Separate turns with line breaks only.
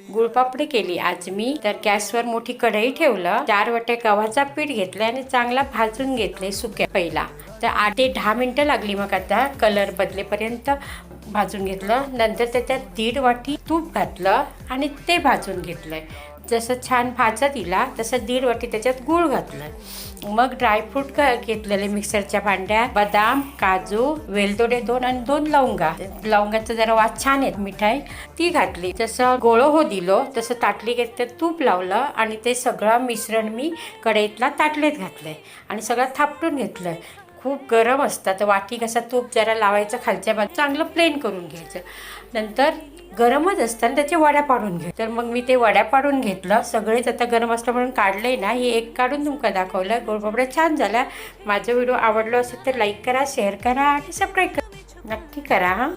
गुळपापडी केली आज मी. तर गॅसवर मोठी कढई ठेवलं, 4 वाट्या गव्हाचा पीठ घेतलं आणि चांगला भाजून घेतले सुक्या पहिला. तर 8 ते 10 मिनिटं लागली. मग आता कलर बदलेपर्यंत भाजून घेतलं. नंतर त्याच्यात 1.5 वाटी तूप घातलं आणि ते भाजून घेतलं. जसं छान भाजत दिला तसं 1.5 वाटी त्याच्यात गूळ घातलं. मग ड्रायफ्रूट घेतलेले मिक्सरच्या भांड्यात, बदाम, काजू, वेलदोडे 2 आणि 2 लवंगा. लवंगाचा जरा वास छान येत, मिठाई ती घातली. जसं गोळं हो दिलो तसं ताटली घेतलं, तूप लावलं आणि ते सगळं मिश्रण मी कढईतला ताटलीत घातलंय आणि सगळं थापटून घेतलं. खूप गरम असतं तर वाटी कसा तूप जरा लावायचं, खालच्या बाजूला चांगलं प्लेन करून घ्यायचं. नंतर गरमच असताना त्याचे वड्या पाडून घे. तर मग मी ते वड्या पाडून घेतलं. सगळेच आता गरम असतं म्हणून काढलंय ना, हे एक काढून तुमका दाखवलं. गुळपापड्या छान झाल्या. माझा व्हिडिओ आवडला असेल तर लाईक करा, शेअर करा आणि सबस्क्राईब करा. नक्की करा हां.